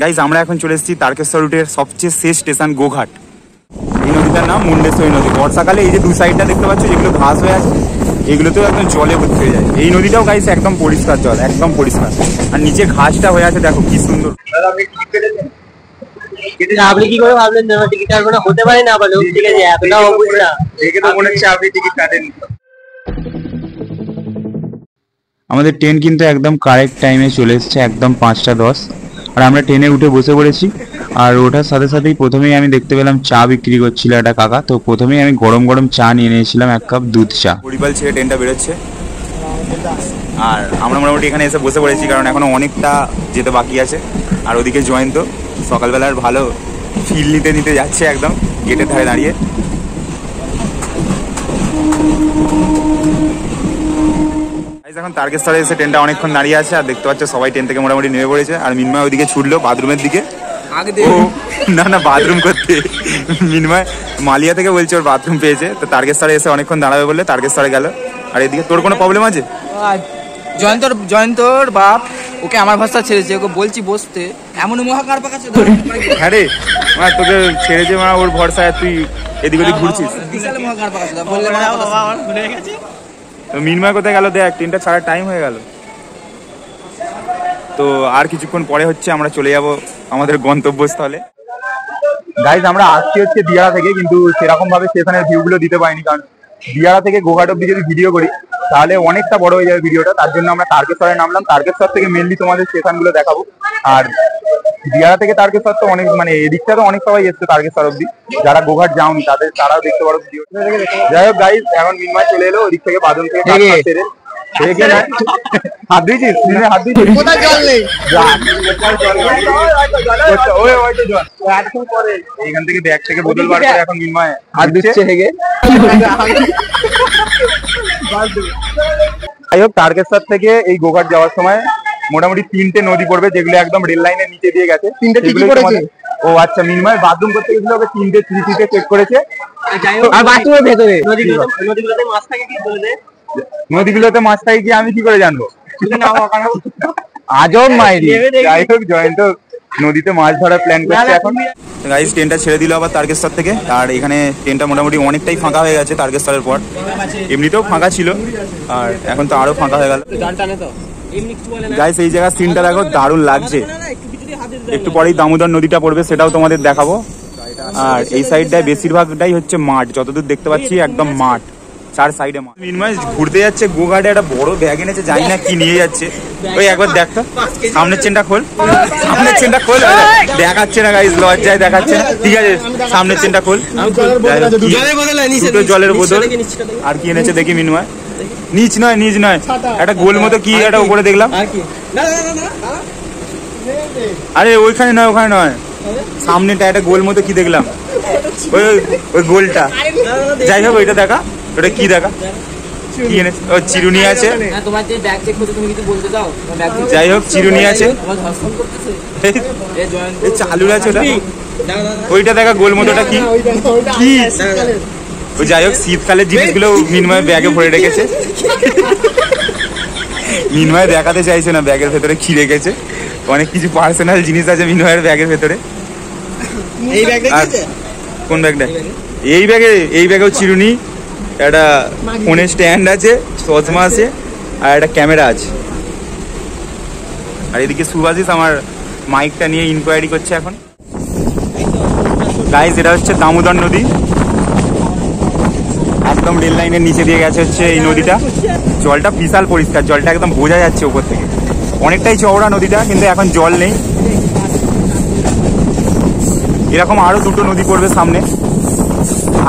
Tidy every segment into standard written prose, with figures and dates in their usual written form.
Guys আমরা এখন চলে এসেছি তারকেশ্বর রুটের সবচেয়ে শেষ স্টেশন গোঘাট। এই নদীটার নাম মুন্ডেশ্বরী নদী। বর্ষাকালে এই যে দু সাইডটা দেখতে পাচ্ছ যেগুলো ঘাস হয়ে আছে এগুলোতেও একদম জলে ভর্তি হয়ে যায়। এই নদীটাও গাইস একদম পরিষ্কার জল, একদম পরিষ্কার। আর নিচে ঘাসটা হয়ে আছে দেখো কি সুন্দর। আপনি কি করে ভাবলেন টিকিট আর কোনো হতে পারে না? বলো ঠিক আছে, এতটা অবুঝ না দেখে তো মনে হচ্ছে আপনি টিকিট কাটেন। আমাদের ট্রেন কিন্তু একদম কারেক্ট টাইমে চলে এসছে, একদম 5টা 10। আর আমরা ট্রেনে উঠে বসে পড়েছি। আর ওঠার সাথে সাথেই প্রথমেই আমি দেখতে পেলাম চা বিক্রি করছিল একটা কাকা। তো প্রথমেই আমি গরম গরম চা নিয়ে নিয়েছিলাম, 1 কাপ দুধ চা। হরিপাল ছেড়ে ট্রেনটা বেরোচ্ছে আর আমরা মোটামুটি এখানে এসে বসে পড়েছি, কারণ এখনো অনেকটা যেতে বাকি আছে। আর ওদিকে জয়ন্ত সকালবেলার ভালো ফিল নিতে নিতে যাচ্ছে একদম গেটের ধারে দাঁড়িয়ে। এখন তারকেশ্বরে এসে ট্রেনটা অনেকক্ষণ দাঁড়িয়ে আছে আর দেখতে পাচ্ছ সবাই ট্রেন থেকে মোটামুটি নেমে পড়েছে। আর মিনময় ওইদিকে ছুটলো বাথরুমের দিকে। না বাথরুম করতে। মিনময় মালিয়া থেকে বলছে ওর বাথরুম পেয়েছে, তো তারকেশ্বরে এসে অনেকক্ষণ দাঁড়াবে বললে তারকেশ্বরে গেল। আর এদিকে তোর কোনো প্রবলেম আছে? জয়ন্তর বাপ ওকে আমার ভাষা ছেড়েছে, ওকে বলছি বসতে, এমন মহাকার পাকাছে। হ্যাঁ রে তোকে ছেড়েছে ওর ভরসায় তুই এদিক ওদিক ঘুরছিস। মিনময় কোথায় গেল দেখ, ট্রেনটা ছাড়ার টাইম হয়ে গেল। তো আর কিছুক্ষণ পরে হচ্ছে আমরা চলে যাব আমাদের গন্তব্যস্থলে। গাইজ আমরা আসছি হচ্ছে দিয়াড়া থেকে, কিন্তু সেরকম ভাবে স্টেশনের ভিউগুলো দিতে পারিনি, কারণ দিয়াড়া থেকে গোঘাট অব্দি যদি ভিডিও করি তাহলে অনেকটা বড় হয়ে যাবে ভিডিওটা। তার জন্য আমরা তারকেশ্বরে নামলাম। তারকেশ্বর থেকে মেনলি তোমাদের স্টেশনগুলো দেখাবো। আর দিয়াড়া থেকে তারকেশ্বর তো অনেক মানে এদিকটা তো অনেক সবাই এসছে তারকেশ্বর অব্দি, যারা গোঘাট যাওনি তারাও দেখতে পারো ভিডিও। যাই হোক গাইজ এখন মিনময় চলে এলো ওদিক থেকে বাদল থেকে হাত দিয়েছিস, হাত দিয়েছিস কোথায় জল নেই, এইখান থেকে ব্যাগ থেকে বোতল বার করে এখন মিনময় হাত দিচ্ছে হেগে। যাই হোক তারকেশ্বর থেকে এই গোঘাট যাওয়ার সময় মোটামুটি 3টে নদী পড়বে, যেগুলো একদম রেল লাইনের নিচে দিয়ে গেছে। 3টে টিকিট করেছে। ও আচ্ছা, মিনময় বাথরুম করতে গেছিল, ওকে 3টে থ্রিতে চেক করেছে। আর বাথরুমের ভেতরে নদীগুলোতে মাছ থাকে কি আমি কি করে জানবো? আজব মাইরি। যাই হোক জয়ন্ত নদীতে মাছ ধরার প্ল্যান করছে এখন। গাইস ট্রেনটা ছেড়ে দিল আবার তারকেশ্বর থেকে। আর এখানে ট্রেনটা মোটামুটি অনেকটাই ফাঁকা হয়ে গেছে তারকেশ্বরের পর। এমনিতেও ফাঁকা ছিল আর এখন তো আরো ফাঁকা হয়ে গেল। গাইস এই জায়গার সিনটা দেখো, দারুণ লাগছে। একটু পরেই দামোদর নদীটা পড়বে, সেটাও তোমাদের দেখাবো। আর এই সাইডটায় বেশিরভাগটাই হচ্ছে মাঠ, যতদূর দেখতে পাচ্ছি একদম মাঠ, চার সাইডে মাঠ। মিনময় ঘুরতে যাচ্ছে গোঘাটে, একটা বড় ব্যাগ এনেছে, জানি না কি নিয়ে যাচ্ছে। ওই একবার দেখ তো, সামনের চেনটা খোল, সামনের চেনটা খোল। দেখাচ্ছে না গাইস, লজ্জায় দেখাচ্ছে না। ঠিক আছে সামনের চেনটা খোল। জলের বোতল আর কি এনেছে দেখি মিনময়। নিচ নয় একটা গোল মতো কি একটা উপরে দেখলাম। আরে ওইখানে নয় সামনেটা একটা গোল মতো কি দেখলাম, ওই গোলটা। যাই হোক ওইটা দেখা, ওটা কি দেখা, কি এনেছে? ও চিরুনি আছে। যাই হোক চিরুনি আছে, চালুর আছে ওটা। ওইটা দেখা গোল মতোটা কি কি? ওই যাই হোক শীতকালের জিনিসগুলো মিনময় ব্যাগে ভরে রেখেছে। মিনময় দেখাতে চাইছে না ব্যাগের ভেতরে কি রেখেছে। অনেক কিছু পার্সোনাল জিনিস আছে মিনময়ের ব্যাগের ভেতরে। কোন ব্যাগটা? এই ব্যাগেও চিরুনি, একটা ফোনের স্ট্যান্ড আছে, চশমা আছে আর একটা ক্যামেরা আছে। আর এদিকে সুভাষিস আমার মাইকটা নিয়ে ইনকোয়ারি করছে এখন। গাইস এটা হচ্ছে দামোদর নদী, একদম রেল লাইনের নিচে দিয়ে গেছে হচ্ছে এই নদীটা। জলটা বিশাল পরিষ্কার, জলটা একদম বোঝা যাচ্ছে উপর থেকে। অনেকটাই চওড়া নদীটা, কিন্তু এখন জল নেই। এরকম আরো দুটো নদী পড়বে সামনে।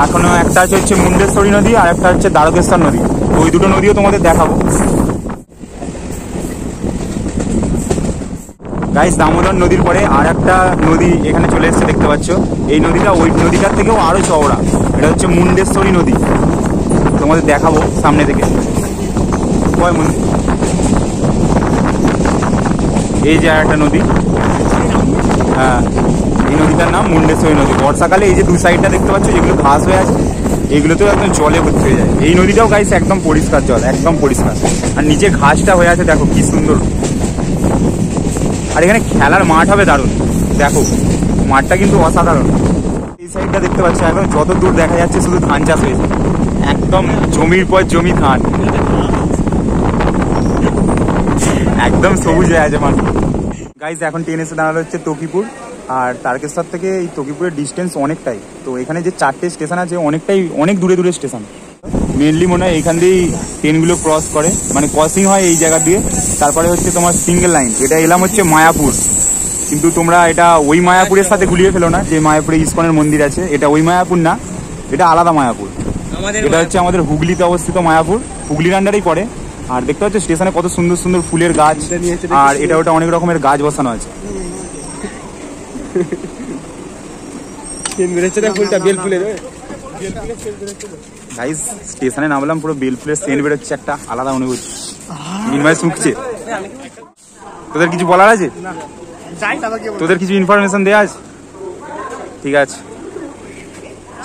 এখনো একটা আছে হচ্ছে মুন্ডেশ্বরী নদী আর একটা হচ্ছে দ্বারকেশ্বর নদী। ওই দুটো নদীও তোমাদের দেখাবো। গাইস দামোদর নদীর পরে আর একটা নদী এখানে চলে এসেছে দেখতে পাচ্ছ। এই নদীটা ওই নদীটার থেকেও আরো চওড়া, এটা হচ্ছে মুন্ডেশ্বরী নদী। তোমাদের দেখাবো সামনে থেকে। এই যে আর একটা নদী, হ্যাঁ এই নদীটার নাম মুন্ডেশ্বরী নদী। বর্ষাকালে এই যে দু সাইডটা দেখতে পাচ্ছ যেগুলো ঘাস হয়ে আছে এগুলোতেও একদম জলে ভর্তি হয়ে যায়। এই নদীটাও গাইস একদম পরিষ্কার জল, একদম পরিষ্কার। আর নিচে ঘাসটা হয়ে আছে দেখো কি সুন্দর। আর এখানে খেলার মাঠ হবে দারুণ। দেখো মাঠটা কিন্তু অসাধারণ। এই সাইডটা দেখতে পাচ্ছ একদম যত দূর দেখা যাচ্ছে শুধু ধান চাষ হয়েছে, একদম জমির পর জমি ধান, একদম সবুজ হয়ে আছে মাঠ। গাইজ এখন ট্রেন এসে দাঁড়ানো হচ্ছে তকিপুর, আর তারকেশ্বর থেকে এই তকিপুরের ডিস্টেন্স অনেকটাই। তো এখানে যে 4টে স্টেশন আছে অনেক দূরে দূরে স্টেশন। মেনলি মনে হয় এইখান দিয়েই ট্রেনগুলো ক্রস করে, মানে ক্রসিং হয় এই জায়গা দিয়ে। তারপরে হচ্ছে তোমার সিঙ্গেল লাইন, এটা এলাম হচ্ছে মায়াপুর। কিন্তু তোমরা এটা ওই মায়াপুরের সাথে গুলিয়ে ফেলো না যে মায়াপুরে ইসকনের মন্দির আছে, এটা ওই মায়াপুর না, এটা আলাদা মায়াপুর। এটা হচ্ছে আমাদের হুগলিতে অবস্থিত মায়াপুর, হুগলির আন্ডারেই পড়ে। আর দেখতে পাচ্ছ স্টেশনে কত সুন্দর সুন্দর ফুলের গাছ, আর এটা ওটা অনেক রকমের গাছ বসানো আছে। গাইস স্টেশনে নামলাম, পুরো বেল ফুলের সেন্ট বেরোচ্ছে, একটা আলাদা অনুভূতি। মিনময় শুকছে। তোদের কিছু বলার আছে? তোদের কিছু ইনফরমেশন দেওয়া আছে? ঠিক আছে।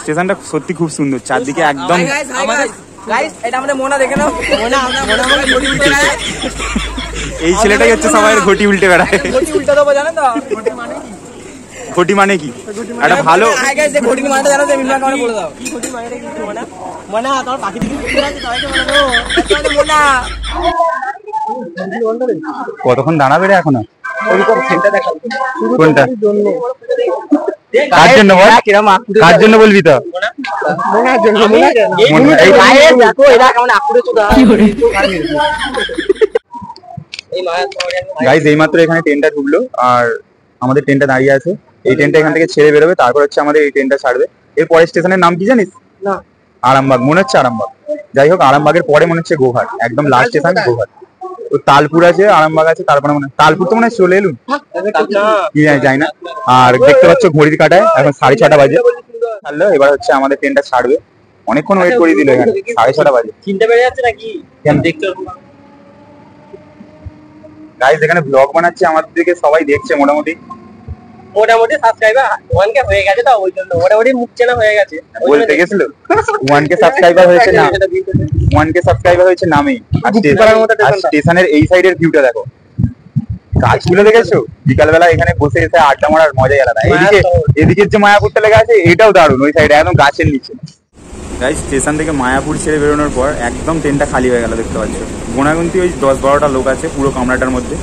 স্টেশনটা সত্যি খুব সুন্দর, চারদিকে একদম। এই ছেলেটাই হচ্ছে সবাই ঘটি উল্টে বেড়ায়। ঘটি মানে কি? একটা ভালো কতক্ষণ দাঁড়াবে রে এখনো? কোনটা? কার জন্য বল? কার জন্য বলবি তো? গাইজ এইমাত্র এখানে ট্রেনটা ঢুকলো, আর আমাদের ট্রেনটা দাঁড়িয়ে আছে। এই ট্রেনটা এখান থেকে ছেড়ে বেরোবে, তারপর হচ্ছে আমাদের এই ট্রেনটা ছাড়বে। এর পরের স্টেশনের নাম কি জানিস? আরামবাগ, মনে হচ্ছে আরামবাগ। যাই হোক, আরামবাগের পরে মনে হচ্ছে গোঘাট, একদম লাস্ট স্টেশন গোঘাট। তো তালপুর আছে, আরামবাগ আছে, তারপরে মনে তালপুর তো মনে হয় চলে এলুন, কি যাই না। আর দেখতে পাচ্ছ ঘড়ির কাটায় এখন 6:30 বাজে। ছাড়লো, এবার হচ্ছে আমাদের ট্রেনটা ছাড়বে। অনেকক্ষণ ওয়েট করে দিল এখানে, 6:30 বাজে। চিনতে পেরে যাচ্ছে নাকি? গাইজ এখানে ব্লগ বানাচ্ছে, আমাদের দিকে সবাই দেখছে মোটামুটি সাবস্ক্রাইবার 1K হয়ে গেছে, তো ওই জন্য মোটামুটি মুখ চেনা হয়ে গেছে। বলতে গেছিল 1K সাবস্ক্রাইবার হয়েছে না, 1K সাবস্ক্রাইবার হয়েছে নামেই। আর স্টেশনের এই সাইডের ভিউটা দেখো, গাছগুলো দেখেছো? বিকালবেলা এখানে বসে এসে আড্ডা মারার মজাই আলাদা। এদিকের যে মায়াপুরটা লেখা আছে এটাও দারুণ, ওই সাইডে একদম গাছের নিচে। গাইস স্টেশন থেকে মায়াপুর ছেড়ে বেরোনোর পর একদম ট্রেনটা খালি হয়ে গেল, দেখতে পাচ্ছ। গোনাগুনতি ওই 10-12টা লোক আছে পুরো কামরাটার মধ্যে।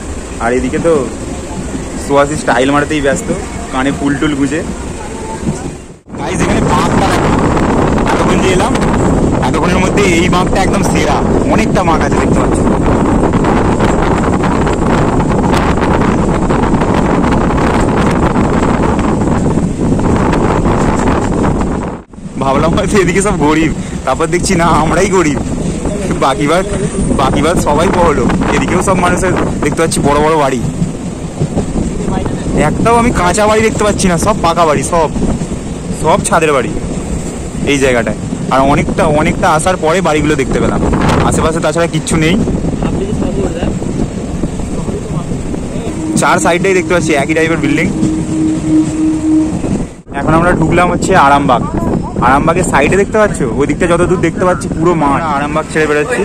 আর এদিকে তো সুহাসী স্টাইল মারতেই ব্যস্ত, কানে ফুল টুল গুঁজে। গাইস এখানে বাঁকটা দেখো, এতক্ষণ যে এলাম এতক্ষণের মধ্যে এই বাঁকটা একদম সেরা, অনেকটা বাঁক আছে দেখতে পাচ্ছ। ভাবলাম হয়তো এদিকে সব গরিব, তারপর দেখছি না আমরাই গরিব, বাকিবার সবাই বড়লোক। এদিকেও সব মানুষের দেখতে পাচ্ছি বড় বড় বাড়ি, একটাও আমি কাঁচা বাড়ি দেখতে পাচ্ছি না, সব পাকা বাড়ি, সব ছাদের বাড়ি এই জায়গাটায়। আর অনেকটা আসার পরে বাড়িগুলো দেখতে পেলাম, আশেপাশে তাছাড়া কিচ্ছু নেই। চার সাইডটাই দেখতে পাচ্ছি একই টাইপের বিল্ডিং। এখন আমরা ঢুকলাম হচ্ছে আরামবাগ। আরামবাগের সাইডে দেখতে পাচ্ছ, ওই দিকটা যত দূর দেখতে পাচ্ছি পুরো মাঠ। আরামবাগ ছেড়ে বেরোচ্ছি,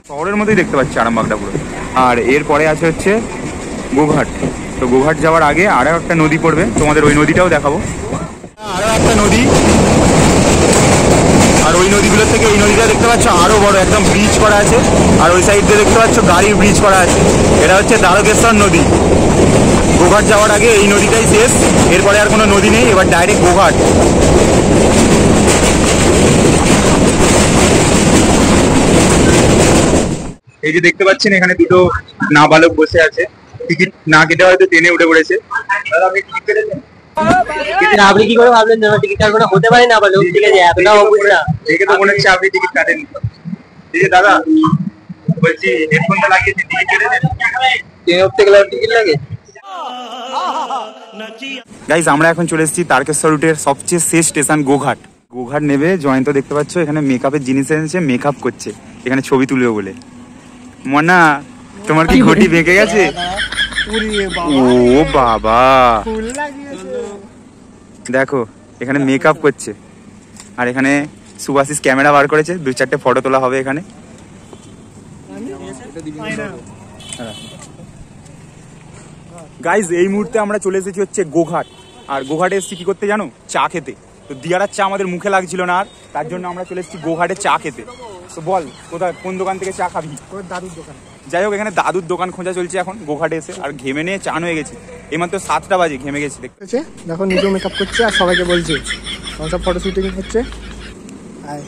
শহরের মধ্যেই দেখতে পাচ্ছি আরামবাগটা পুরো। আর এরপরে আছে হচ্ছে গোঘাট। তো গোঘাট যাওয়ার আগে আরো একটা নদী পড়বে, তোমাদের ওই নদীটাও দেখাবো। আরো একটা নদী, আর ওই নদীগুলোর থেকে এই নদীটা দেখতে পাচ্ছ আরো বড়, একদম ব্রিজ করা আছে। আর ওই সাইড দিয়ে দেখতে পাচ্ছ গাড়ির ব্রিজ করা আছে, এটা হচ্ছে দ্বারকেশ্বর নদী। গোঘাট যাওয়ার আগে এই নদীটাই শেষ, এরপরে আর কোনো নদী নেই, এবার ডাইরেক্ট গোঘাট। এই যে দেখতে পাচ্ছেন এখানে দুটো নাবালক বসে আছে, টিকিট না কেটে হয়তো ট্রেনে উঠে পড়েছে। আপনি টিকিট কেটেছেন? আপনি কি করে ভাবলেন টিকিট কাটবো না? হতে পারে না বালক, ঠিক আছে, এতটা অবুঝ না। দেখে তো মনে হচ্ছে আপনি টিকিট কাটেন। এই যে দাদা বলছি, হেডফোনটা লাগিয়েছি, টিকিট কেটেছেন? ট্রেনে উঠতে গেলে টিকিট লাগে। গাইস আমরা এখন চলে এসেছি তারকেশ্বর রুটের সবচেয়ে শেষ স্টেশন গোঘাট। গোঘাট নেবে জয়ন্ত দেখতে পাচ্ছ এখানে মেকআপের জিনিস এনেছে, মেকআপ করছে, এখানে ছবি তুলবে বলে। মনা তোমার কি ঘটি বেঁকে গেছে? ও বাবা, দেখো এখানে মেকআপ করছে। আর এখানে সুভাশিস ক্যামেরা বার করেছে, 2-4টে ফটো তোলা হবে এখানে। গাইজ এই মুহূর্তে আমরা চলে এসেছি হচ্ছে গোঘাট। আর গোঘাটে এসেছি কি করতে জানো? চা খেতে। তো দিয়ারার চা আমাদের মুখে লাগছিল না, আর তার জন্য আমরা চলে এসেছি গোঘাটে চা খেতে। তো বল কোথায়, কোন দোকান থেকে চা খাবি? দাদুর দোকান। যাই হোক, এখানে দাদুর দোকান খোঁজা চলছে এখন গোঘাটে এসে। আর ঘেমে নিয়ে চান হয়ে গেছি, এইমাত্র 7টা বাজে, ঘেমে গেছি দেখতে। দেখো নিজেও মেকআপ করছে আর সবাইকে বলছে, সব ফটো শুটিং হচ্ছে। আর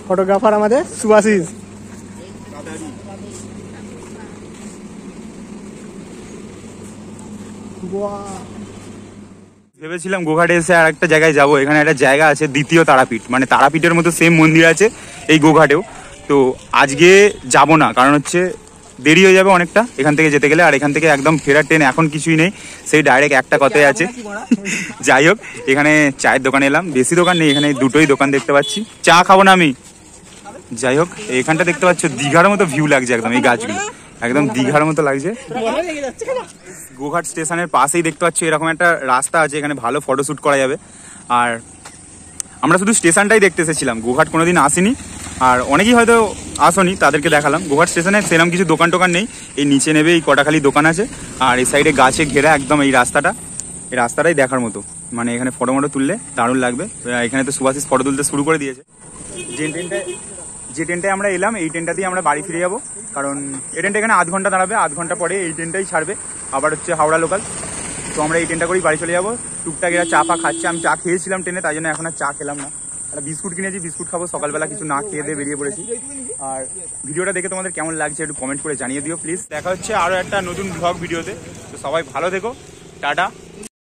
ফটোগ্রাফার আমাদের সুভাশিস। ভেবেছিলাম গোঘাটে এসে আর একটা জায়গায় যাবো। এখানে একটা জায়গা আছে দ্বিতীয় তারাপীঠ, মানে তারাপীঠের মতো সেম মন্দির আছে এই গোঘাটেও। তো আজকে যাব না, কারণ হচ্ছে দেরি হয়ে যাবে অনেকটা এখান থেকে যেতে গেলে। আর এখান থেকে একদম ফেরার ট্রেন এখন কিছুই নেই, সেই ডাইরেক্ট একটা কথাই আছে। যাই হোক, এখানে চায়ের দোকানে এলাম, বেশি দোকান নেই এখানে, দুটোই দোকান দেখতে পাচ্ছি। চা খাবো না আমি। যাই হোক, এখানটা দেখতে পাচ্ছ দীঘার মতো ভিউ লাগছে একদম, এই গাছগুলো একদম দীঘার মতো লাগছে। গোঘাট স্টেশনের পাশেই দেখতে পাচ্ছ এরকম একটা রাস্তা আছে, এখানে ভালো ফটোশুট করা যাবে। আর আমরা শুধু স্টেশনটাই দেখতে এসেছিলাম, গোঘাট কোনোদিন আসিনি। আর অনেকেই হয়তো আসনি, তাদেরকে দেখালাম। গোঘাট স্টেশনে সেরকম কিছু দোকান টোকান নেই, এই নিচে নেবে এই কটা খালি দোকান আছে। আর এই সাইডে গাছে ঘেরা একদম এই রাস্তাটাই দেখার মতো, মানে এখানে ফটো মটো তুললে দারুণ লাগবে। এখানে তো সুভাশিস ফটো তুলতে শুরু করে দিয়েছে। যে ট্রেনটায় আমরা এলাম এই ট্রেনটাতেই আমরা বাড়ি ফিরে যাবো, কারণ এই ট্রেনটা এখানে আধ ঘন্টা দাঁড়াবে, আধ ঘন্টা পরে এই ট্রেনটাই ছাড়বে আবার হচ্ছে হাওড়া লোকাল। তো আমরা এই ট্রেনটা করেই বাড়ি চলে যাবো। টুকটাক এরা চা পা খাচ্ছে, আমি চা খেয়েছিলাম ট্রেনে, তাই জন্য এখন আর চা খেলাম না। একটা বিস্কুট কিনেছি, বিস্কুট খাবো, সকালবেলা কিছু না খেয়ে দিয়ে বেরিয়ে পড়েছি। আর ভিডিওটা দেখে তোমাদের কেমন লাগছে একটু কমেন্ট করে জানিয়ে দিও প্লিজ। দেখা হচ্ছে আরও একটা নতুন ব্লগ ভিডিওতে। তো সবাই ভালো থেকো, টাটা।